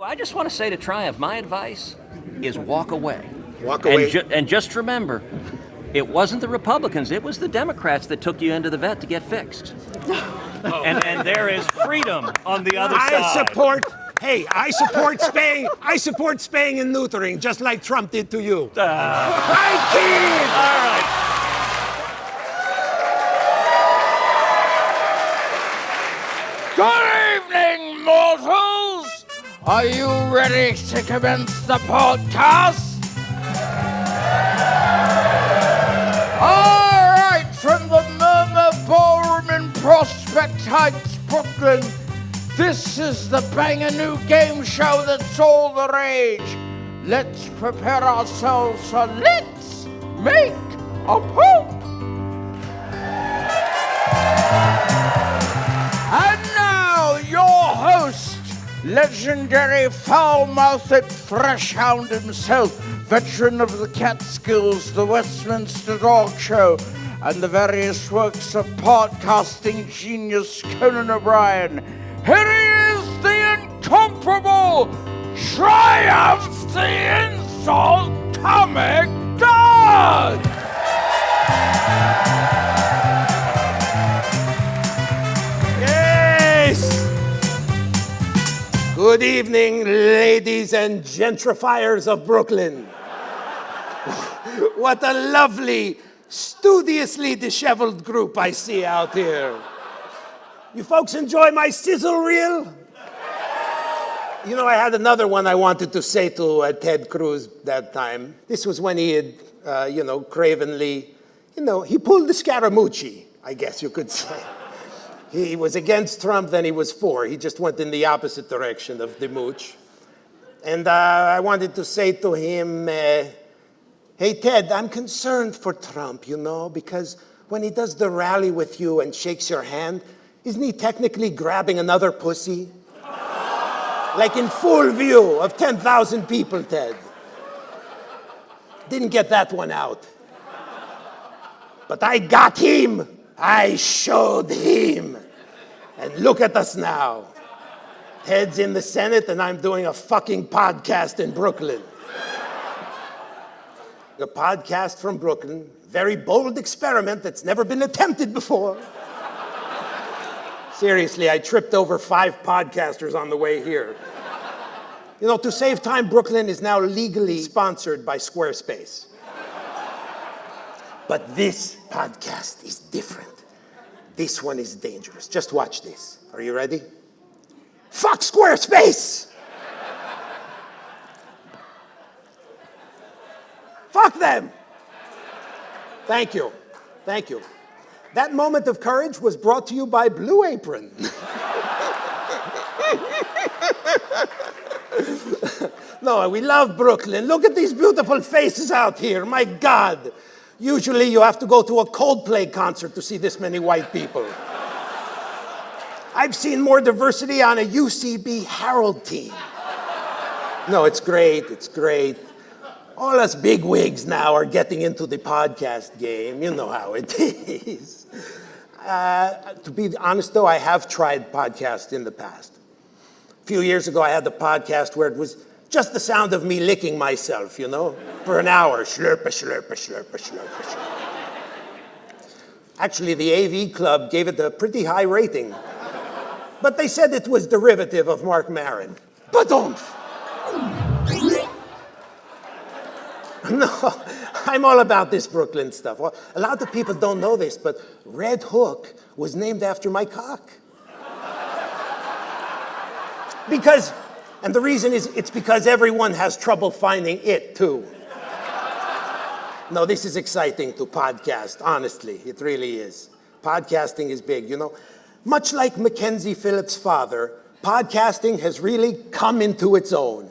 I just want to say to Triumph, my advice is walk away. Walk away. And just remember, it wasn't the Republicans, it was the Democrats that took you into the vet to get fixed. And there is freedom on the other side. I support spaying and neutering, just like Trump did to you. I kid! All right. Good evening, mortals! Are you ready to commence the podcast? All right, from the Murmur Ballroom in Prospect Heights, Brooklyn, this is the banger new game show that's all the rage. Let's prepare ourselves for Let's Make a Poop! And now, your host, legendary foul-mouthed fresh hound himself, veteran of the Catskills, the Westminster Dog Show, and the various works of podcasting genius Conan O'Brien. Here he is, the incomparable Triumph the Insult Comic Todd! Yes! Good evening, ladies and gentrifiers of Brooklyn. What a lovely, studiously disheveled group I see out here. You folks enjoy my sizzle reel? You know, I had another one I wanted to say to Ted Cruz that time. This was when he had, cravenly, he pulled the Scaramucci, I guess you could say. He was against Trump, then he was for. He just went in the opposite direction of the mooch. And I wanted to say to him, hey, Ted, I'm concerned for Trump, because when he does the rally with you and shakes your hand, isn't he technically grabbing another pussy? Like in full view of 10,000 people, Ted. Didn't get that one out. But I got him. I showed him. And look at us now. Ted's in the Senate and I'm doing a fucking podcast in Brooklyn. A podcast from Brooklyn. Very bold experiment that's never been attempted before. Seriously, I tripped over 5 podcasters on the way here. To save time, Brooklyn is now legally sponsored by Squarespace. But this podcast is different. This one is dangerous. Just watch this. Are you ready? Fuck Squarespace! Fuck them! Thank you. Thank you. That moment of courage was brought to you by Blue Apron. No, we love Brooklyn. Look at these beautiful faces out here. My God. Usually you have to go to a Coldplay concert to see this many white people. I've seen more diversity on a UCB Herald team. No, it's great. It's great. All us bigwigs now are getting into the podcast game. You know how it is. To be honest, though, I have tried podcasts in the past. A few years ago, I had the podcast where it was just the sound of me licking myself, for an hour. Slurpa, slurpa, slurpa, slurpa, slurpa. Actually, the AV Club gave it a pretty high rating. But they said it was derivative of Mark Maron. Ba-dumph! No, I'm all about this Brooklyn stuff. Well, a lot of people don't know this, but Red Hook was named after my cock. And the reason is, it's because everyone has trouble finding it, too. No, this is exciting to podcast, honestly. It really is. Podcasting is big, Much like Mackenzie Phillips' father, podcasting has really come into its own.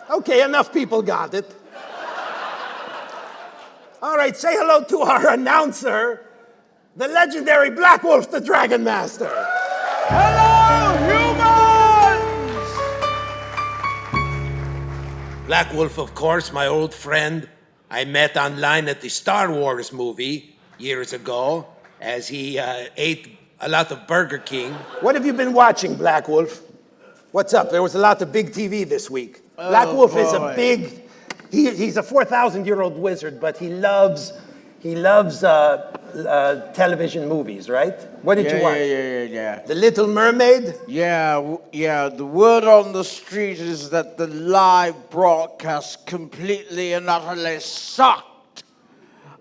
Okay, enough people got it. All right, say hello to our announcer, the legendary Black Wolf, the Dragon Master. Hello, humans! Black Wolf, of course, my old friend. I met online at the Star Wars movie years ago as he ate A lot of Burger King. What have you been watching, Black Wolf? What's up? There was a lot of big TV this week. Black Wolf is a big... He's a 4,000-year-old wizard, but he loves television movies, right? What did you watch? Yeah. The Little Mermaid? Yeah. The word on the street is that the live broadcast completely and utterly sucked.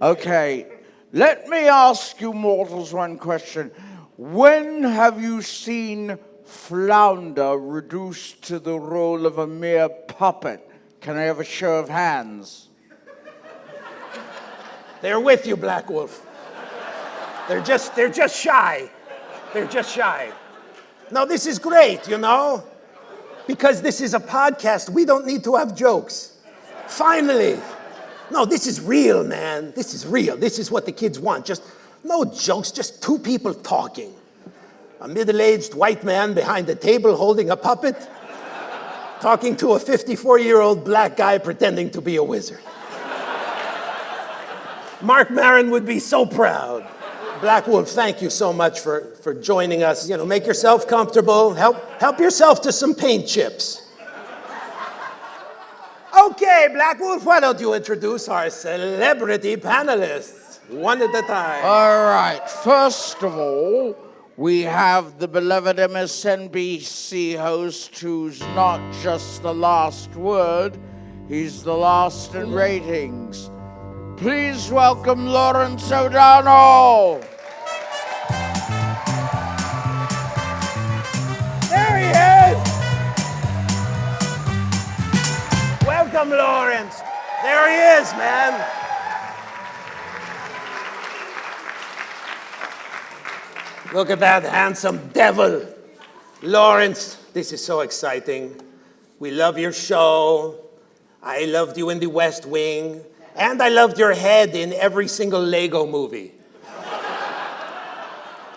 Okay, let me ask you mortals one question. When have you seen Flounder reduced to the role of a mere puppet? Can I have a show of hands? They're with you, Black Wolf. They're just shy. They're just shy. No, this is great, you know? Because this is a podcast, we don't need to have jokes. Finally. No, this is real, man. This is real. This is what the kids want. Just no jokes, just two people talking. A middle-aged white man behind a table holding a puppet, talking to a 54-year-old black guy pretending to be a wizard. Mark Maron would be so proud. Black Wolf, thank you so much for joining us. You know, make yourself comfortable. Help yourself to some paint chips. Okay, Black Wolf, why don't you introduce our celebrity panelists, one at a time. All right, first of all, we have the beloved MSNBC host who's not just the last word, he's the last in ratings. Please welcome Lawrence O'Donnell. There he is! Welcome, Lawrence. There he is, man. Look at that handsome devil. Lawrence, this is so exciting. We love your show. I loved you in The West Wing. And I loved your head in every single Lego movie.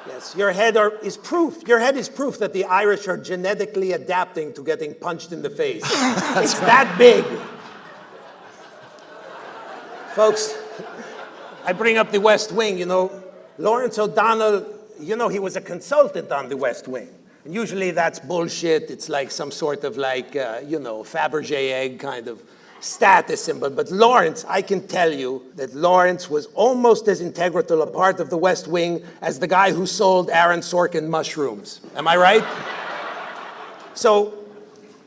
Yes, your head is proof. Your head is proof that the Irish are genetically adapting to getting punched in the face. It's that big. Folks, I bring up The West Wing, you know. Lawrence O'Donnell, you know, he was a consultant on The West Wing. And usually that's bullshit. It's like some sort of like, Fabergé egg kind of status symbol. But Lawrence, I can tell you that Lawrence was almost as integral a part of The West Wing as the guy who sold Aaron Sorkin mushrooms. Am I right? So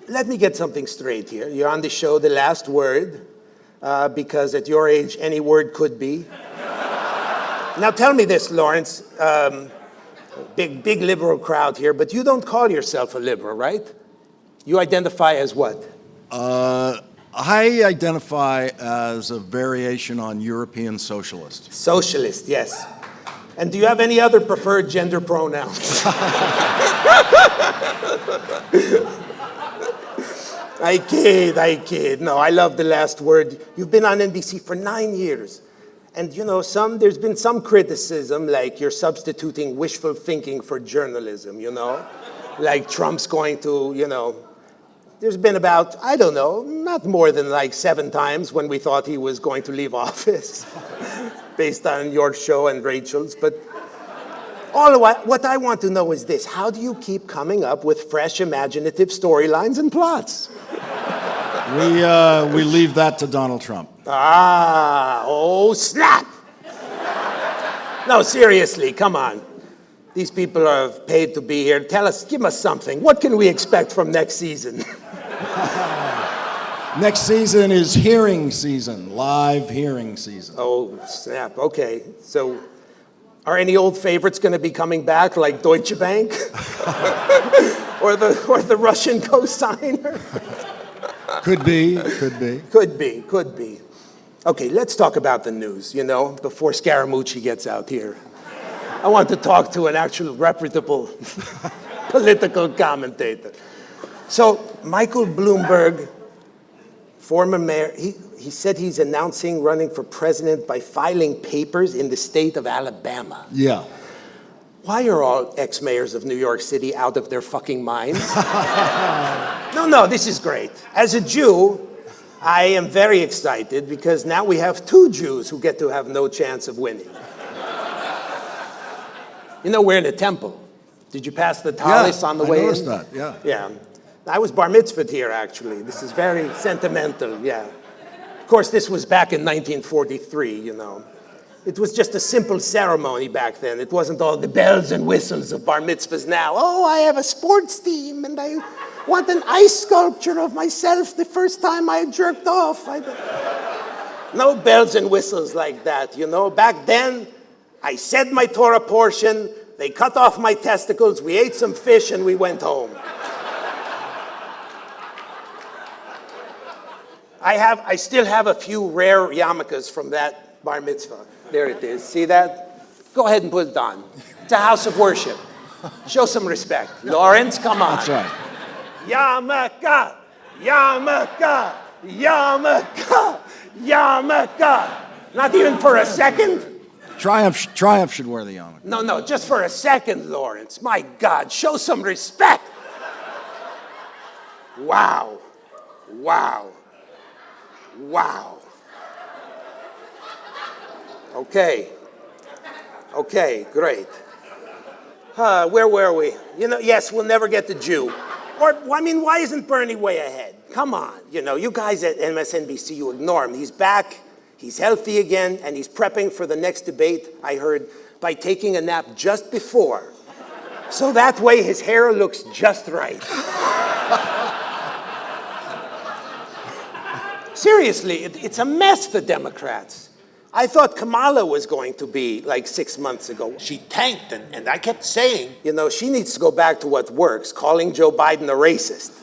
let me get something straight here. You're on the show, The Last Word, because at your age, any word could be. Now tell me this, Lawrence. Big liberal crowd here, but you don't call yourself a liberal, right? You identify as what? I identify as a variation on European socialist. Socialist, yes. And do you have any other preferred gender pronouns? I kid. No, I love The Last Word. You've been on NBC for 9 years. And you know, there's been some criticism, like you're substituting wishful thinking for journalism, you know? Like Trump's going to, there's been about, I don't know, not more than like 7 times when we thought he was going to leave office, based on your show and Rachel's. But what I want to know is this: how do you keep coming up with fresh, imaginative storylines and plots? We leave that to Donald Trump. Oh, snap! No, seriously, come on. These people are paid to be here. Give us something. What can we expect from next season? Next season is hearing season, live hearing season. Oh, snap. Okay. So, are any old favorites going to be coming back, like Deutsche Bank? or the Russian cosigner? Could be. Could be. Okay, let's talk about the news, before Scaramucci gets out here. I want to talk to an actual reputable political commentator. So, Michael Bloomberg, former mayor, he said he's announcing running for president by filing papers in the state of Alabama. Yeah. Why are all ex-mayors of New York City out of their fucking minds? No, this is great. As a Jew, I am very excited because now we have 2 Jews who get to have no chance of winning. You know, we're in a temple. Did you pass the talis on the way in? I noticed that, yeah. Yeah. I was bar mitzvahed here, actually. This is very sentimental, yeah. Of course, this was back in 1943, you know. It was just a simple ceremony back then. It wasn't all the bells and whistles of bar mitzvahs now. Oh, I have a sports team, and I want an ice sculpture of myself the first time I jerked off. No bells and whistles like that, you know. Back then, I said my Torah portion, they cut off my testicles, we ate some fish, and we went home. I still have a few rare yarmulkes from that bar mitzvah. There it is. See that? Go ahead and put it on. It's a house of worship. Show some respect. Lawrence, come on. That's right. Yarmulke, yarmulke, yarmulke, yarmulke. Not even for a second? Triumph should wear the yarmulke. No, just for a second, Lawrence. My God, show some respect. Wow. Wow. Wow. Okay, great. Where were we? You know, yes, we'll never get the Jew. Or, I mean, why isn't Bernie way ahead? Come on, you know, you guys at MSNBC, you ignore him. He's back, he's healthy again, and he's prepping for the next debate, I heard, by taking a nap just before. So that way his hair looks just right. Seriously, it's a mess, the Democrats. I thought Kamala was going to be like 6 months ago. She tanked, and I kept saying, you know, she needs to go back to what works, calling Joe Biden a racist.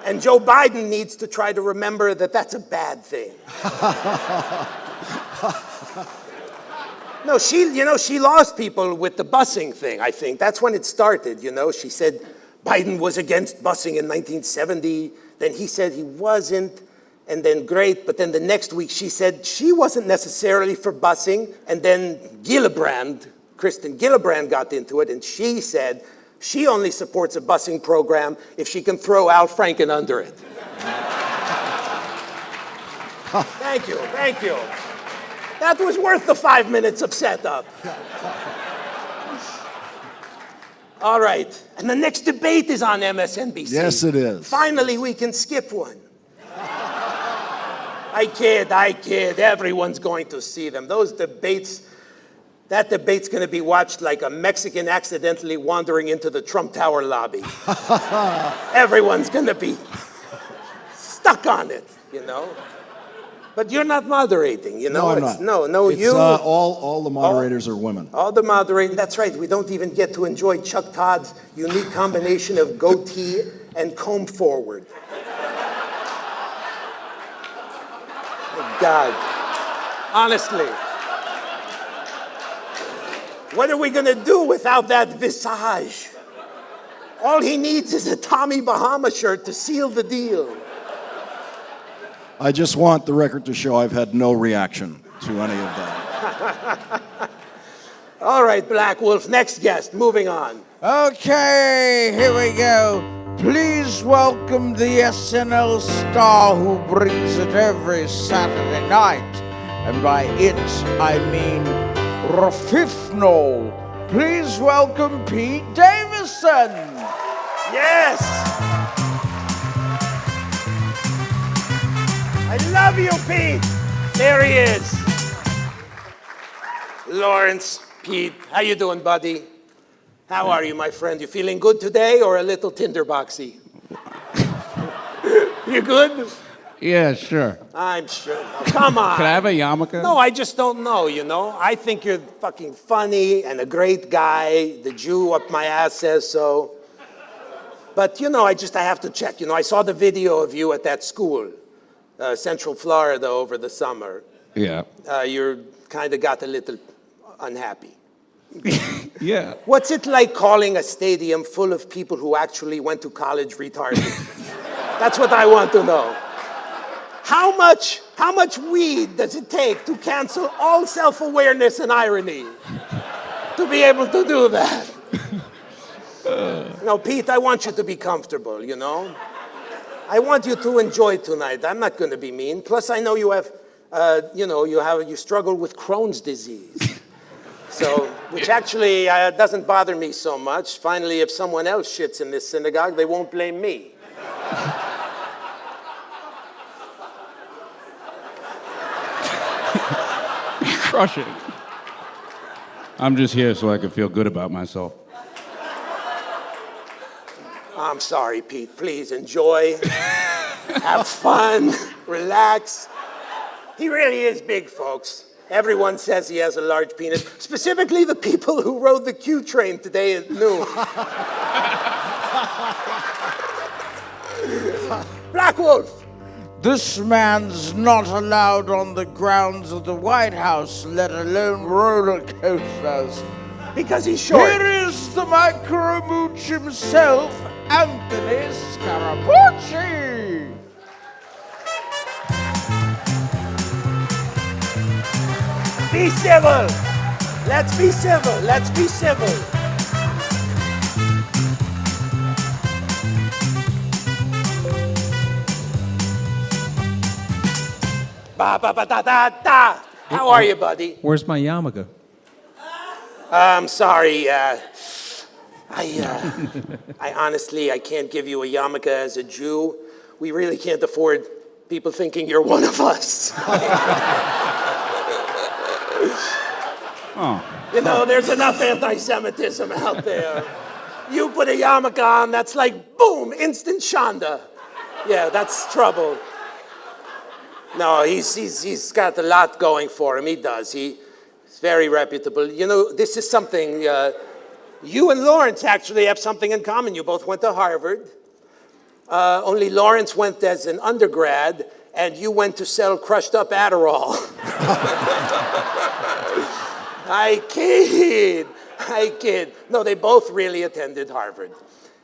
And Joe Biden needs to try to remember that that's a bad thing. No, she lost people with the busing thing, I think. That's when it started, you know. She said Biden was against busing in 1970. Then he said he wasn't. And then great, but then the next week she said she wasn't necessarily for busing, and then Kristen Gillibrand got into it, and she said she only supports a busing program if she can throw Al Franken under it. Thank you. That was worth the 5 minutes of setup. All right, and the next debate is on MSNBC. Yes, it is. Finally, we can skip one. I kid. Everyone's going to see them. Those debates, that debate's going to be watched like a Mexican accidentally wandering into the Trump Tower lobby. Everyone's going to be stuck on it, you know. But you're not moderating, you know. No, I'm not. No, it's, all the moderators are women. All the moderating, that's right. We don't even get to enjoy Chuck Todd's unique combination of goatee and comb forward. God, honestly, what are we going to do without that visage? All he needs is a Tommy Bahama shirt to seal the deal. I just want the record to show I've had no reaction to any of that. All right, Black Wolf, next guest, moving on. Okay, here we go. Please welcome the SNL star who brings it every Saturday night. And by it, I mean Rafifno. Please welcome Pete Davidson. Yes. I love you, Pete. There he is. Lawrence, Pete, how you doing, buddy? How are you, my friend? You feeling good today or a little tinderboxy? You good? Yeah, sure. I'm sure. Oh, come on. Can I have a yarmulke? No, I just don't know, you know? I think you're fucking funny and a great guy. The Jew up my ass says so. But, you know, I have to check. You know, I saw the video of you at that school, Central Florida, over the summer. Yeah. You kind of got a little unhappy. Yeah. What's it like calling a stadium full of people who actually went to college retarded? That's what I want to know. How much weed does it take to cancel all self-awareness and irony to be able to do that? No, Pete, I want you to be comfortable, you know? I want you to enjoy tonight. I'm not going to be mean. Plus, I know you have, you struggle with Crohn's disease. So, which actually doesn't bother me so much. Finally, if someone else shits in this synagogue, they won't blame me. Crush it. I'm just here so I can feel good about myself. I'm sorry, Pete. Please enjoy. Have fun. Relax. He really is big, folks. Everyone says he has a large penis, specifically the people who rode the Q train today at noon. Black Wolf. This man's not allowed on the grounds of the White House, let alone roller coasters. Because he's short. Here is the micro-mooch himself, Anthony Scaramucci. Be civil. Let's be civil. Let's be civil. Ba ba ba da da da. How are you, buddy? Where's my yarmulke? I'm sorry. I honestly, I can't give you a yarmulke as a Jew. We really can't afford people thinking you're one of us. Oh. You know, there's enough anti-Semitism out there. You put a yarmulke on, that's like, boom, instant Shonda. Yeah, that's trouble. No, he's got a lot going for him. He does. He's very reputable. You know, this is something, you and Lawrence actually have something in common. You both went to Harvard. Only Lawrence went as an undergrad, and you went to sell crushed up Adderall. I kid. No, they both really attended Harvard.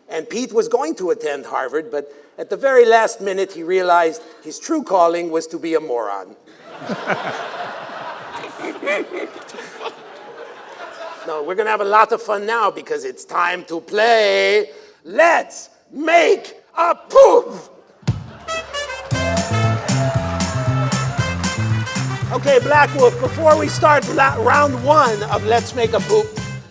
And Pete was going to attend Harvard, but at the very last minute, he realized his true calling was to be a moron. No, we're going to have a lot of fun now because it's time to play Let's Make a Poop! Okay, Black Wolf, before we start round one of Let's Make a Poop,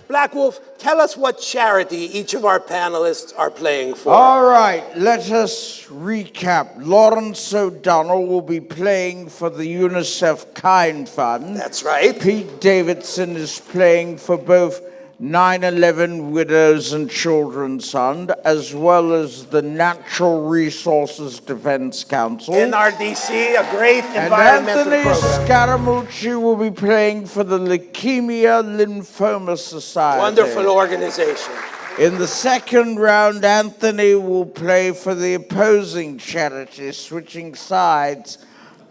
Black Wolf, tell us what charity each of our panelists are playing for. All right, let us recap. Lawrence O'Donnell will be playing for the UNICEF Kind Fund. That's right. Pete Davidson is playing for both 9/11 Widows and Children's Fund, as well as the Natural Resources Defense Council. NRDC, a great And environmental Anthony program. Scaramucci will be playing for the Leukemia Lymphoma Society. Wonderful organization. In the second round, Anthony will play for the opposing charity, switching sides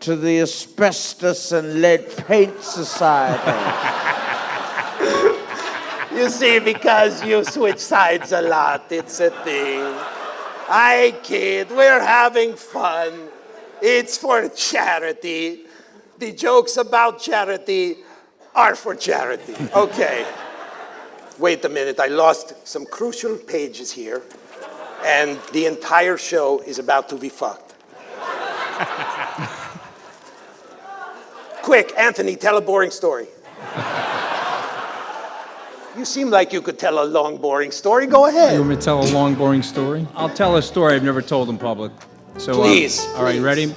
to the Asbestos and Lead Paint Society. You see, because you switch sides a lot, it's a thing. I kid, we're having fun. It's for charity. The jokes about charity are for charity. Okay. Wait a minute, I lost some crucial pages here, and the entire show is about to be fucked. Quick, Anthony, tell a boring story. You seem like you could tell a long, boring story. Go ahead. You want me to tell a long, boring story? I'll tell a story I've never told in public. So, Please, all right, please. ready?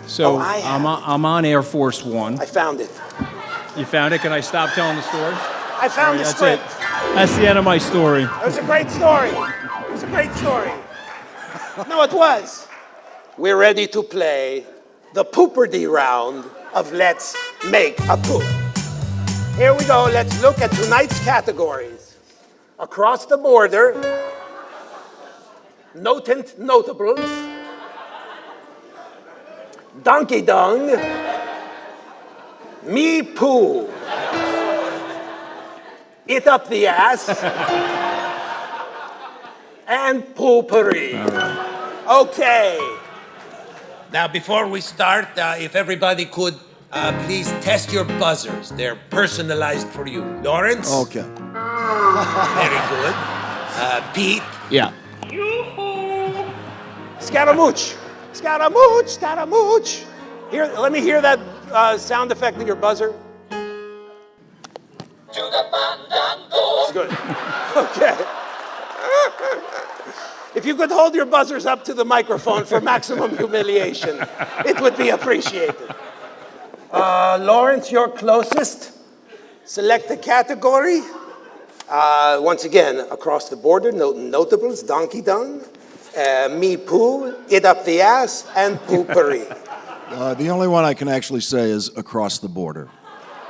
So I have. I'm on Air Force One. I found it. You found it? Can I stop telling the story? I found the That's script. it. That's the end of my story. It was a great story. It was a great story. No, it was. We're ready to play the POO-POURRI round of Let's Make a Poop. Here we go. Let's look at tonight's categories. Across the border, notent notables, donkey dung, me poo, it up the ass, and POO-POURRI. Okay. Now, before we start, if everybody could please test your buzzers. They're personalized for you. Lawrence? Okay. Very good. Pete? Yeah. Scaramouche. Scaramouche, Scaramouche. Here, let me hear that sound effect of your buzzer. To the Good. Okay. If you could hold your buzzers up to the microphone for maximum humiliation, it would be appreciated. Lawrence, you're closest. Select the category. Once again, across the border, notables, donkey dung, me poo, it up the ass, and POO-POURRI. The only one I can actually say is across the border.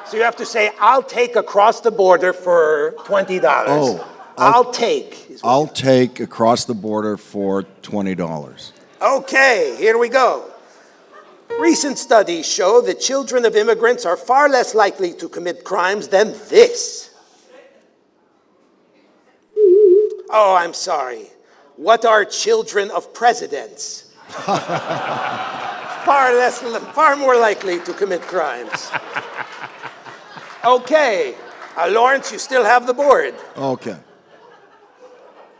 So you have to say, I'll take across the border for $20. Oh, I'll take. I'll take across the border for $20. Okay, here we go. Recent studies show that children of immigrants are far less likely to commit crimes than this. Oh, I'm sorry. What are children of presidents? Far more likely to commit crimes. Okay, Lawrence, you still have the board. Okay.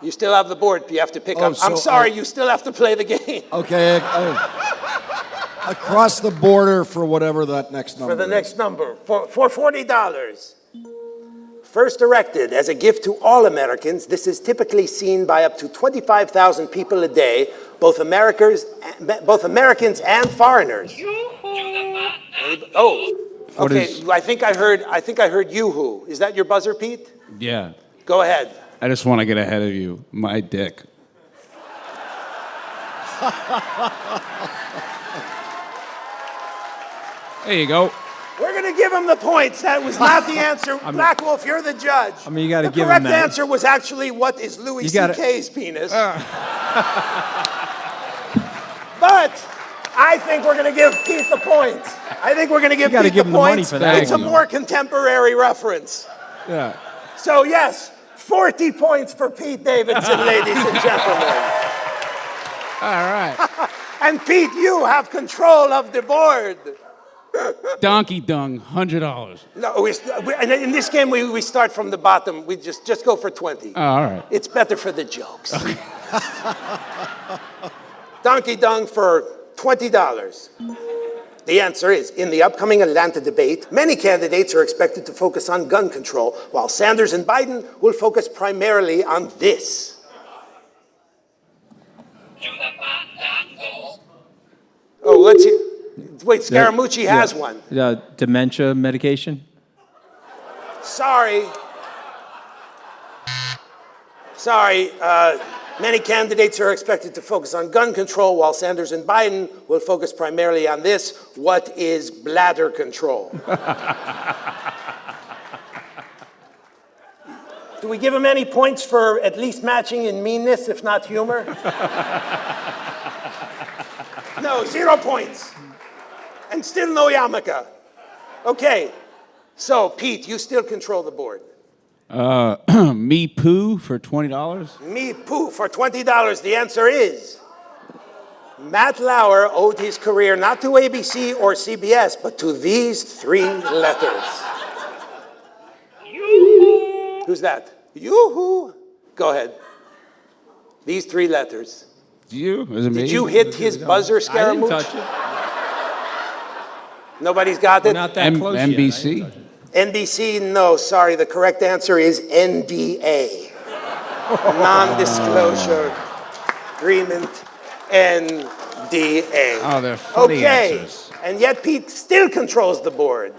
You still have the board. You have to pick up. So I'm sorry, you still have to play the game. Okay. Across the border for whatever that next number For the is. next number, for $40. First erected as a gift to all Americans, this is typically seen by up to 25,000 people a day, both Americans and foreigners. Oh, okay. I think I heard yoo-hoo. Is that your buzzer, Pete? Yeah. Go ahead. I just want to get ahead of you. My dick. There you go. We're going to give him the points. That was not the answer. Black Wolf, you're the judge. I mean, you got to give him The that. correct answer was actually what is Louis C.K.'s penis. But I think we're going to give Pete the points. I think we're going to give Pete the points. The money for that It's a more contemporary reference. Yeah. So yes, 40 points for Pete Davidson, ladies and gentlemen. All right. And Pete, you have control of the board. Donkey dung, $100. No, in this game, we start from the bottom. We just go for 20. Oh, all right. It's better for the jokes. Donkey dung for $20. The answer is, in the upcoming Atlanta debate, many candidates are expected to focus on gun control, while Sanders and Biden will focus primarily on this. Oh, let's see. Wait, Scaramucci has one. Dementia medication? Sorry. Many candidates are expected to focus on gun control, while Sanders and Biden will focus primarily on this. What is bladder control? Do we give him any points for at least matching in meanness, if not humor? No, 0 points. And still no yarmulke. Okay, so Pete, you still control the board. Me poo for $20. Me poo for $20. The answer is Matt Lauer owed his career not to ABC or CBS, but to these 3 letters. Who's that? Yoo-hoo. Go ahead. These 3 letters. You? Is it me? Did you hit his buzzer, Scaramouche? I didn't touch it. Nobody's got it? Not that close yet. NBC? NBC, no, sorry. The correct answer is NDA. Non-disclosure agreement, NDA. Oh, they're funny answers. And yet Pete still controls the board.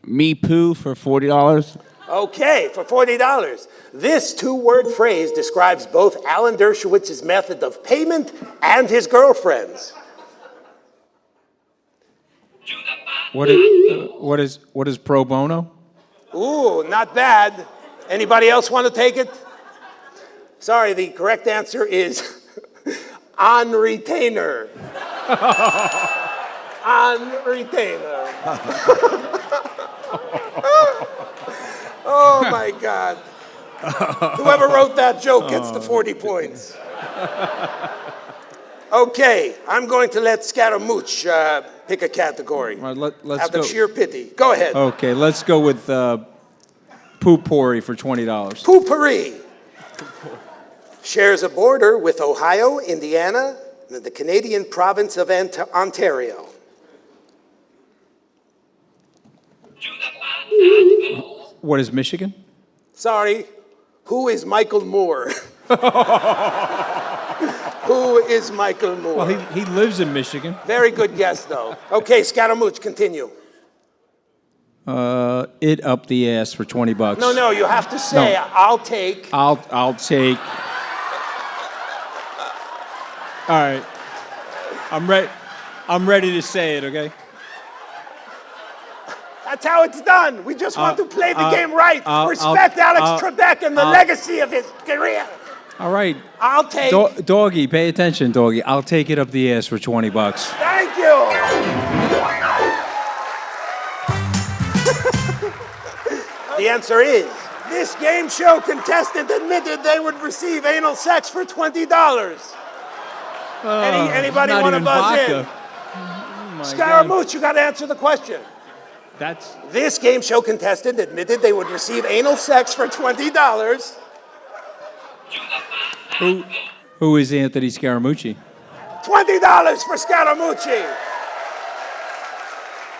Me poo for $40. Okay, for $40. This 2-word phrase describes both Alan Dershowitz's method of payment and his girlfriend's. What is pro bono? Ooh, not bad. Anybody else want to take it? Sorry, the correct answer is on retainer. On retainer. Oh my God. Whoever wrote that joke gets the 40 points. Okay, I'm going to let Scaramouche pick a category. All right, let's Out go. of sheer pity. Go ahead. Okay, let's go with POO-POURRI for $20. POO-POURRI shares a border with Ohio, Indiana, and the Canadian province of Ontario. What is Michigan? Sorry. Who is Michael Moore? Who is Michael Moore? Well, he lives in Michigan. Very good guess, though. Okay, Scaramouche, continue. It up the ass for $20. No, you have to say, No. I'll take. I'll take. All right. I'm ready to say it, okay? That's how it's done. We just want to play the game right. Respect Alex Trebek and the legacy of his career. All right. I'll take. Doggy, pay attention, Doggy. I'll take it up the ass for $20. Thank you. The answer is, this game show contestant admitted they would receive anal sex for $20. Anybody not want to even buzz vodka. in? Oh my Scaramouche, you got to answer the question. That's This game show contestant admitted they would receive anal sex for $20. who is Anthony Scaramucci? $20 for Scaramucci.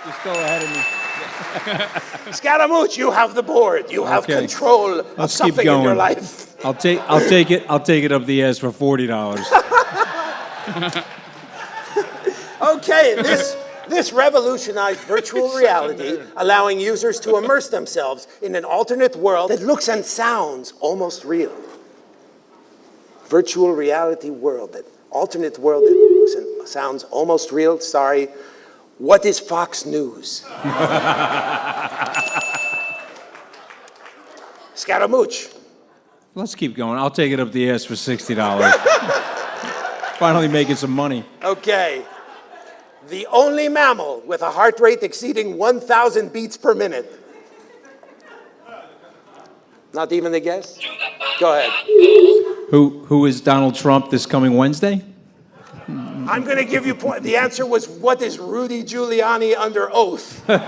Just go ahead of me. Scaramouche, you have the board. You have Okay. control of Let's keep something in your going. life. I'll take it up the ass for $40. Okay, this revolutionized virtual reality, allowing users to immerse themselves in an alternate world that looks and sounds almost real. Virtual reality world, that alternate world that looks and sounds almost real. Sorry. What is Fox News? Scaramouche. Let's keep going. I'll take it up the ass for $60. Finally making some money. Okay. The only mammal with a heart rate exceeding 1,000 beats per minute. Not even a guess? Go ahead. Who is Donald Trump this coming Wednesday? I'm going to give you point. The answer was, what is Rudy Giuliani under oath? But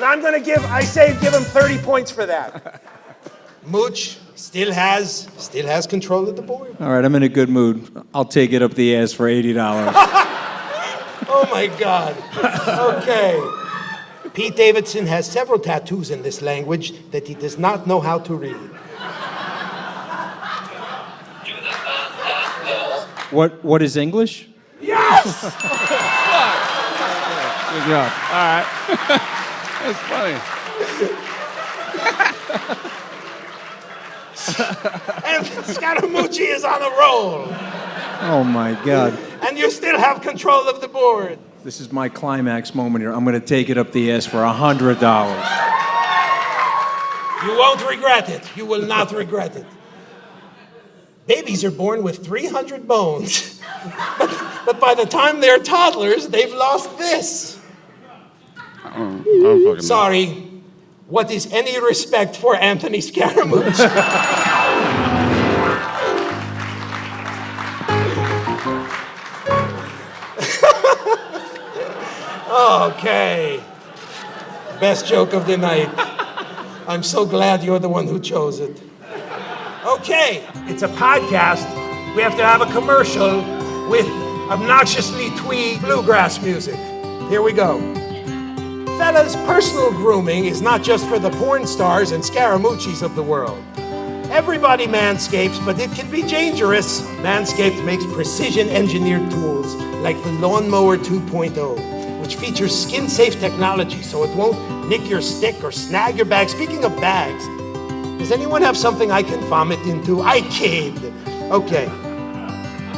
I'm going to give him 30 points for that. Mooch still has control of the board. All right, I'm in a good mood. I'll take it up the ass for $80. Oh my God. Okay. Pete Davidson has several tattoos in this language that he does not know how to read. What is English? Yes! Good job. All right. That's funny. And Scaramucci is on a roll. Oh my God. And you still have control of the board. This is my climax moment here. I'm going to take it up the ass for $100. You won't regret it. You will not regret it. Babies are born with 300 bones. But by the time they're toddlers, they've lost this. I don't fucking know. Sorry. What is any respect for Anthony Scaramouche? Okay. Best joke of the night. I'm so glad you're the one who chose it. Okay, it's a podcast. We have to have a commercial with obnoxiously twee bluegrass music. Here we go. Fellas, personal grooming is not just for the porn stars and Scaramucci's of the world. Everybody manscapes, but it can be dangerous. Manscaped makes precision-engineered tools like the Lawnmower 2.0, which features skin-safe technology so it won't nick your stick or snag your bag. Speaking of bags, does anyone have something I can vomit into? I kid. Okay.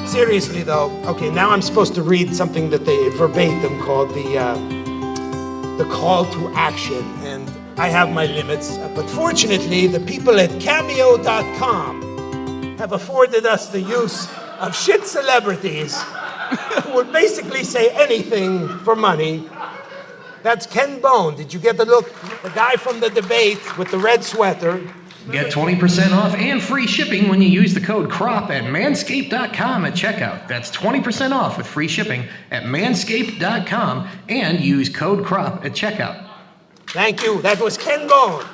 Seriously, though. Okay, now I'm supposed to read something that they verbatim called the call to action, and I have my limits. But fortunately, the people at Cameo.com have afforded us the use of shit celebrities who will basically say anything for money. That's Ken Bone. Did you get the look? The guy from the debate with the red sweater. Get 20% off and free shipping when you use the code CROP at manscaped.com at checkout. That's 20% off with free shipping at manscaped.com and use code CROP at checkout. Thank you. That was Ken Bone.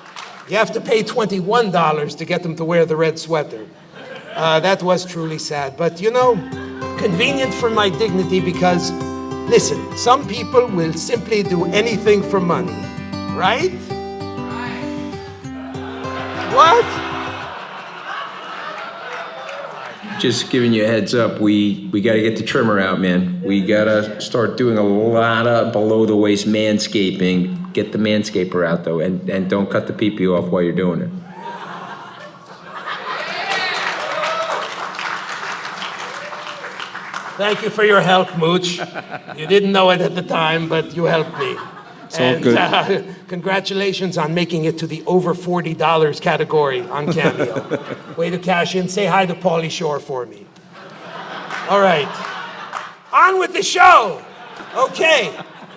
You have to pay $21 to get them to wear the red sweater. That was truly sad. But, you know, convenient for my dignity because Listen, some people will simply do anything for money, right? What? Just giving you a heads up, we got to get the trimmer out, man. We got to start doing a lot of below-the-waist manscaping. Get the manscaper out, though, and don't cut the pee-pee off while you're doing it. Thank you for your help, Mooch. You didn't know it at the time, but you helped me. It's all good. Congratulations on making it to the over $40 category on Cameo. Way to cash in. Say hi to Pauly Shore for me. All right. On with the show. Okay.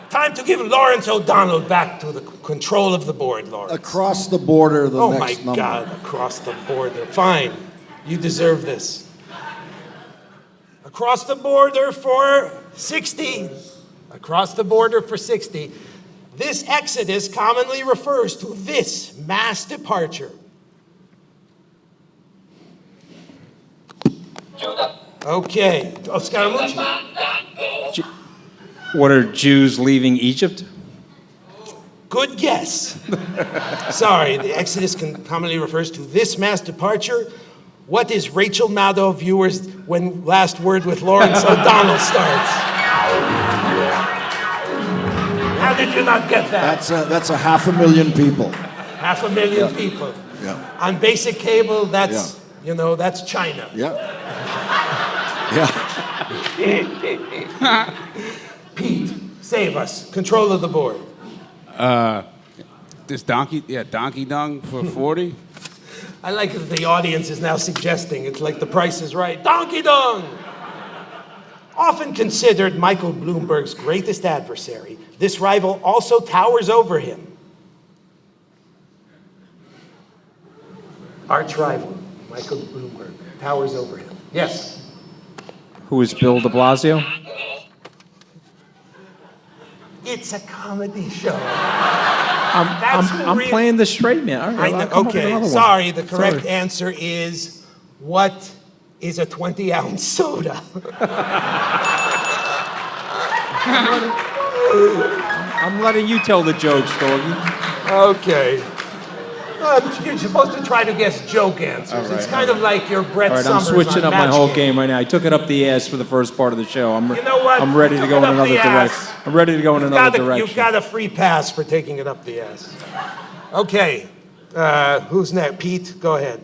Time to give Lawrence O'Donnell back to the control of the board, Lawrence. Across the border, the Oh next my number. God, across the border. Fine. You deserve this. Across the border for 60. Across the border for 60. This exodus commonly refers to this mass departure. Okay. Oh, Scaramucci. What are Jews leaving Egypt? Good guess. Sorry, the exodus commonly refers to this mass departure. What is Rachel Maddow viewers when Last Word with Lawrence O'Donnell starts? How did you not get that? That's a 500,000 people. 500,000 people. Yeah. On basic cable, that's, that's China. Yeah. Yeah. Pete, save us. Control of the board. This donkey dung for 40. I like that the audience is now suggesting it's like The Price is Right. Donkey Dong! Often considered Michael Bloomberg's greatest adversary, this rival also towers over him. Arch rival, Michael Bloomberg, towers over him. Yes? Who is Bill de Blasio? It's a comedy show. I'm playing the straight man. All right, I'll come up with another Okay, one. sorry. The correct answer is, what is a 20-ounce soda? I'm letting you tell the jokes, Doggy. Okay. You're supposed to try to guess joke answers. It's kind of like your Brett All right, I'm Summers switching on up my Match whole Game. game right now. I took it up the ass for the first part of the show. You know what? I'm ready to go in Took it up another the ass. direction. I'm ready to go in another direction. You've got a free pass for taking it up the ass. Okay. Who's next? Pete, go ahead.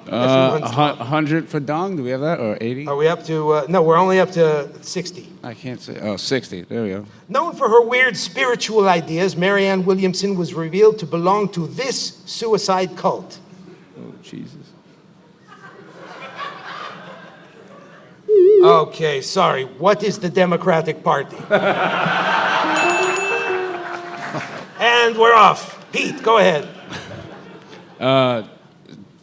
100 for dung. Do we have that, or 80? Are we up to, no, we're only up to 60. I can't say. Oh, 60. There we go. Known for her weird spiritual ideas, Marianne Williamson was revealed to belong to this suicide cult. Oh, Jesus. Okay, sorry. What is the Democratic Party? And we're off. Pete, go ahead.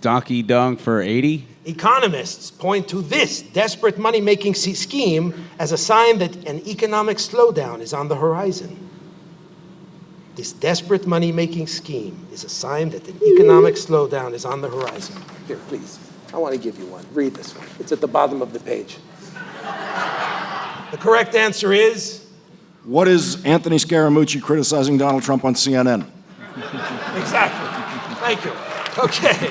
Donkey dung for 80. Economists point to this desperate money-making scheme as a sign that an economic slowdown is on the horizon. This desperate money-making scheme is a sign that an economic slowdown is on the horizon. Here, please. I want to give you one. Read this one. It's at the bottom of the page. The correct answer is? What is Anthony Scaramucci criticizing Donald Trump on CNN? Exactly. Thank you. Okay.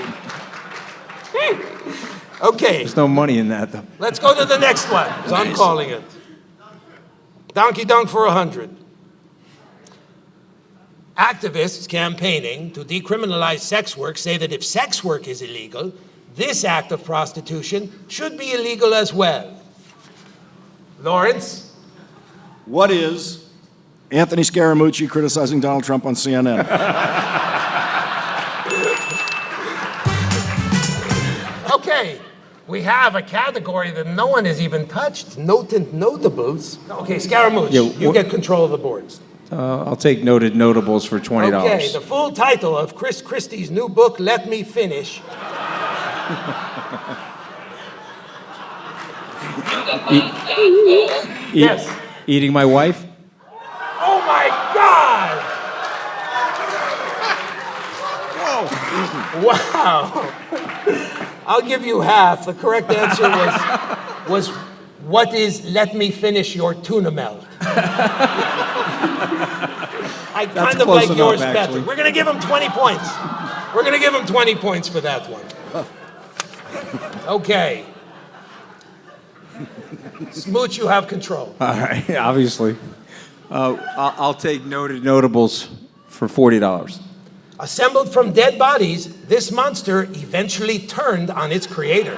Okay. There's no money in that, though. Let's go to the next one, as I'm calling it. Donkey Dunk for 100. Activists campaigning to decriminalize sex work say that if sex work is illegal, this act of prostitution should be illegal as well. Lawrence? What is Anthony Scaramucci criticizing Donald Trump on CNN? Okay, we have a category that no one has even touched, noted notables. Okay, Scaramouche, you get control of the boards. I'll take noted notables for $20. Okay, the full title of Chris Christie's new book, Let Me Finish. Yes. Eating my wife? Oh my God! Whoa! Wow! I'll give you half. The correct answer was what is Let Me Finish Your Tuna Melt? I kind of close like yours enough, better. actually. We're going to give him 20 points. We're going to give him 20 points for that one. Okay. Smooch, you have control. All right, obviously. I'll take noted notables for $40. Assembled from dead bodies, this monster eventually turned on its creator.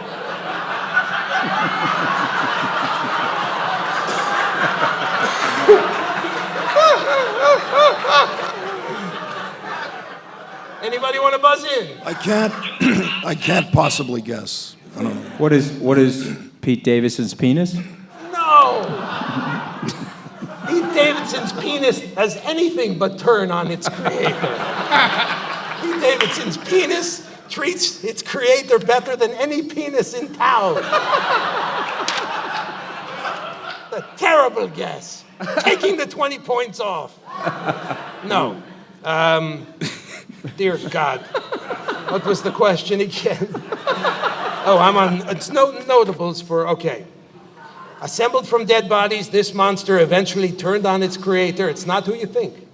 Anybody want to buzz in? I can't possibly guess. I don't know. What is Pete Davidson's penis? No! Pete Davidson's penis has anything but turn on its creator. Pete Davidson's penis treats its creator better than any penis in town. A terrible guess. Taking the 20 points off. No. Dear God. What was the question again? Oh, I'm on. It's notables for. Okay. Assembled from dead bodies, this monster eventually turned on its creator. It's not who you think.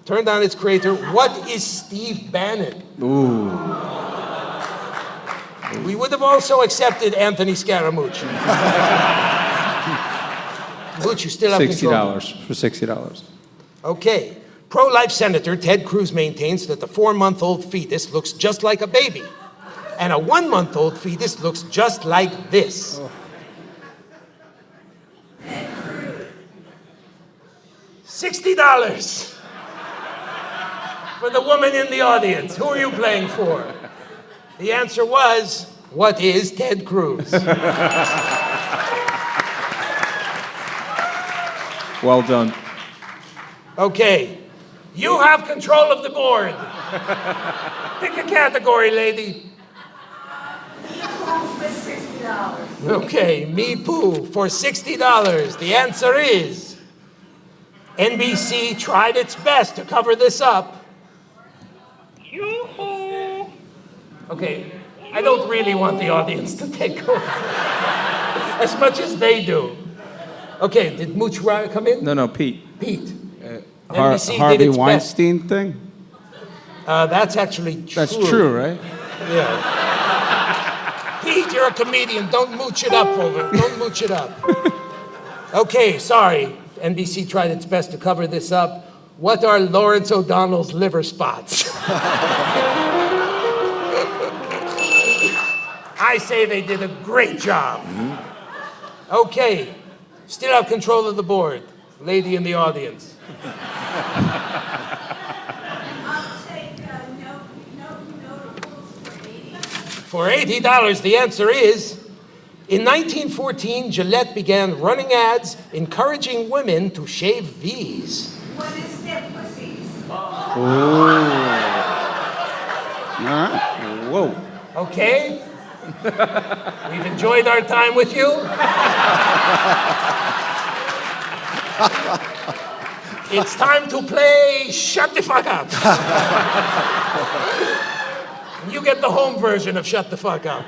Turned on its creator. What is Steve Bannon? Ooh. We would have also accepted Anthony Scaramucci. Mooch, you still have control. $60 for $60. Okay. Pro-life Senator Ted Cruz maintains that the 4-month-old fetus looks just like a baby, and a 1-month-old fetus looks just like this. $60 for the woman in the audience. Who are you playing for? The answer was, what is Ted Cruz? Well done. Okay. You have control of the board. Pick a category, lady. For $60. Okay, Me Poo for $60. The answer is NBC tried its best to cover this up. Okay, I don't really want the audience to take over as much as they do. Okay, did Mooch come in? No, Pete. Pete. NBC did Harvey its Weinstein thing? That's actually true. That's true, right? Yeah. Pete, you're a comedian. Don't mooch it up over. Don't mooch it up. Okay, sorry. NBC tried its best to cover this up. What are Lawrence O'Donnell's liver spots? I say they did a great job. Okay, still have control of the board. Lady in the audience. I'll take notables For for $80. $80, the answer is, in 1914, Gillette began running ads encouraging women to shave V's. What is their pussies? All right. Whoa. Okay? We've enjoyed our time with you. It's time to play Shut the Fuck Up. You get the home version of Shut the Fuck Up.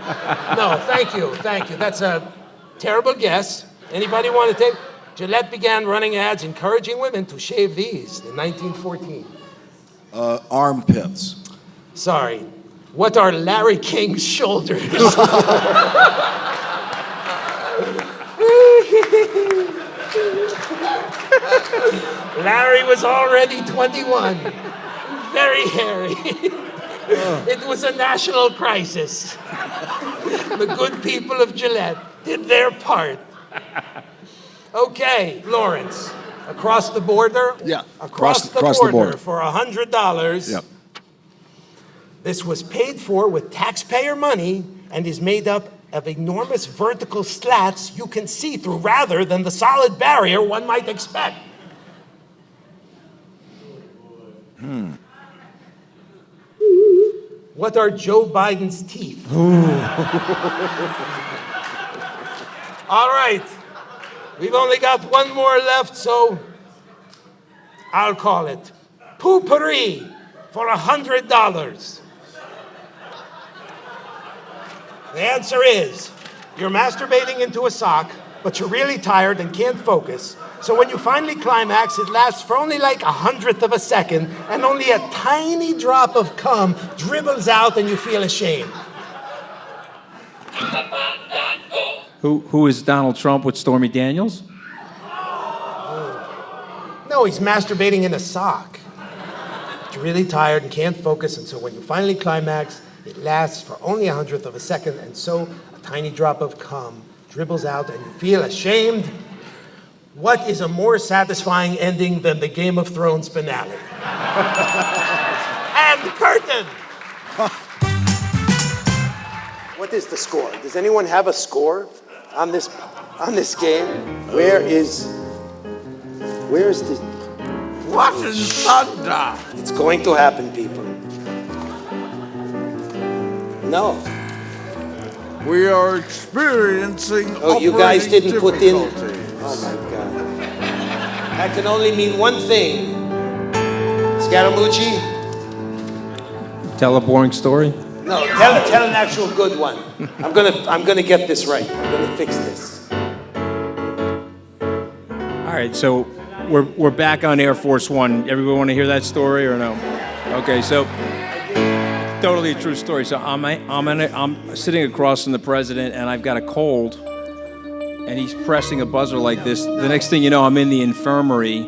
No, thank you. That's a terrible guess. Anybody want to take? Gillette began running ads encouraging women to shave these in 1914. Armpits. Sorry. What are Larry King's shoulders? Larry was already 21. Very hairy. It was a national crisis. The good people of Gillette did their part. Okay, Lawrence, across the border? Yeah, Across the border for $100. Yep. This was paid for with taxpayer money and is made up of enormous vertical slats you can see through rather than the solid barrier one might expect. What are Joe Biden's teeth? All right. We've only got one more left, so I'll call it POO-POURRI for $100. The answer is, you're masturbating into a sock, but you're really tired and can't focus, So when you finally climax, it lasts for only like 1/100th of a second, and only a tiny drop of cum dribbles out and you feel ashamed. Who is Donald Trump with Stormy Daniels? No, he's masturbating in a sock. You're really tired and can't focus, and so when you finally climax, it lasts for only 1/100th of a second, and so a tiny drop of cum dribbles out and you feel ashamed. What is a more satisfying ending than the Game of Thrones finale? And the curtain! What is the score? Does anyone have a score on this game? Where is the... What is thunder? It's going to happen, people. No. We are experiencing Oh, you guys operating didn't put in... difficulties. Oh my God. That can only mean one thing. Scaramucci? Tell a boring story? No, tell an actual good one. I'm gonna get this right. I'm gonna fix this. All right, so we're back on Air Force One. Everybody want to hear that story or no? Okay, so totally a true story. So I'm sitting across from the president, and I've got a cold, and he's pressing a buzzer like this. The next thing you know, I'm in the infirmary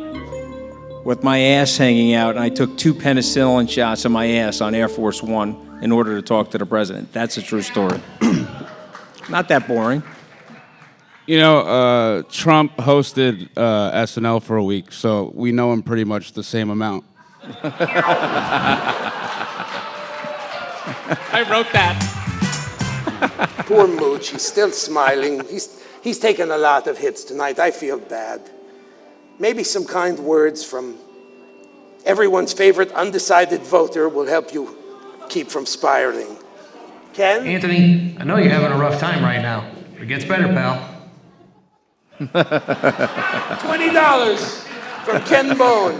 with my ass hanging out, and I took 2 penicillin shots of my ass on Air Force One in order to talk to the president. That's a true story. Not that boring. You know, Trump hosted SNL for a week, so we know him pretty much the same amount. I wrote that. Poor Mooch, he's still smiling. He's taken a lot of hits tonight. I feel bad. Maybe some kind words from everyone's favorite undecided voter will help you keep from spiraling. Ken? Anthony, I know you're having a rough time right now. It gets better, pal. $20 from Ken Bone.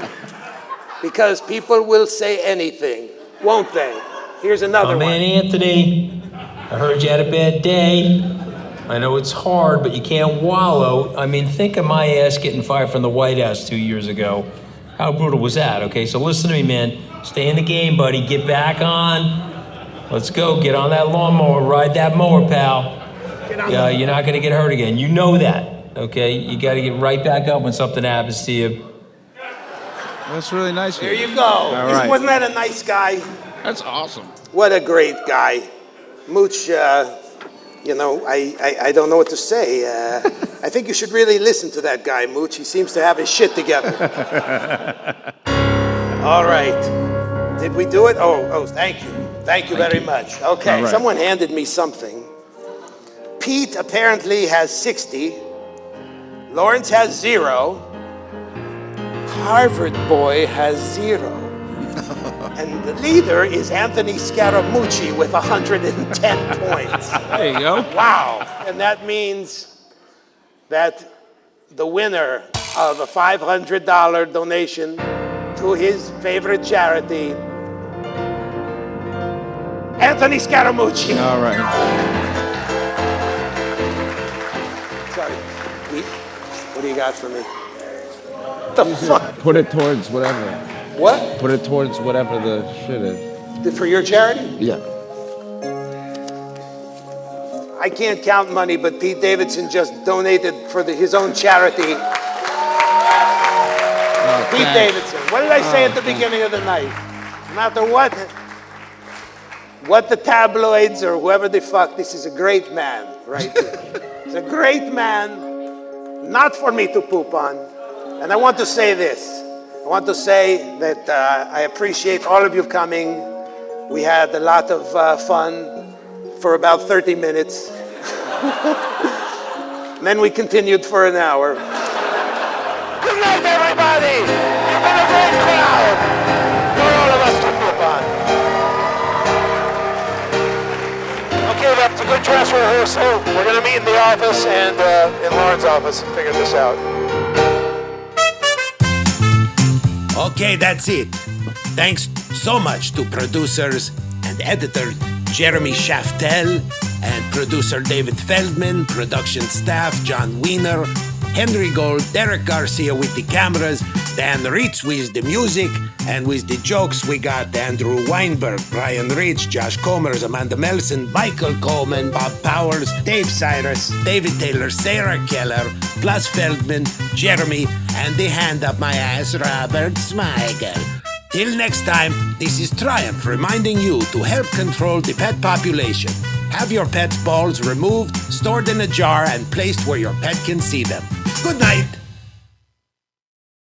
Because people will say anything, won't they? Here's another Man, one. Anthony, I heard you had a bad day. I know it's hard, but you can't wallow. I mean, think of my ass getting fired from the White House 2 years ago. How brutal was that? Okay, so listen to me, man. Stay in the game, buddy. Get back on. Let's go. Get on that lawnmower. Ride that mower, pal. You're not going to get hurt again. You know that. Okay? You got to get right back up when something happens to you. That's really nice of you. There you go. All right. Wasn't that a nice guy? That's awesome. What a great guy. Mooch, you know, I don't know what to say. I think you should really listen to that guy, Mooch. He seems to have his shit together. All right. Did we do it? Oh, thank you. Thank you very much. Okay, right. Someone handed me something. Pete apparently has 60. Lawrence has 0. Harvard boy has 0. And the leader is Anthony Scaramucci with 110 points. There you go. Wow. And that means that the winner of a $500 donation to his favorite charity, Anthony Scaramucci. All right. Sorry. What do you got for me? What the fuck? Put it towards whatever. What? Put it towards whatever the shit is. For your charity? Yeah. I can't count money, but Pete Davidson just donated for his own charity. Pete Davidson. What did I say at the beginning of the night? No matter what the tabloids or whoever the fuck, this is a great man, right here. It's a great man, not for me to poop on. And I want to say this. I want to say that I appreciate all of you coming. We had a lot of fun for about 30 minutes. And then we continued for an hour. Good night, everybody! You've been a great crowd for all of us to poop on. Okay, that's a good dress rehearsal. We're going to meet in the office and in Lauren's office and figure this out. Okay, that's it. Thanks so much to producers and editor Jeremy Schaftel and producer David Feldman, production staff John Weiner, Henry Gold, Derek Garcia with the cameras, Dan Reitz with the music, and with the jokes we got Andrew Weinberg, Brian Reich, Josh Comers, Amanda Melson, Michael Coleman, Bob Powers, Dave Sirus, David Taylor, Sarah Keller, plus Feldman, Jeremy, and the hand up my ass, Robert Smigel. Till next time, this is Triumph reminding you to help control the pet population. Have your pet's balls removed, stored in a jar, and placed where your pet can see them. Good night.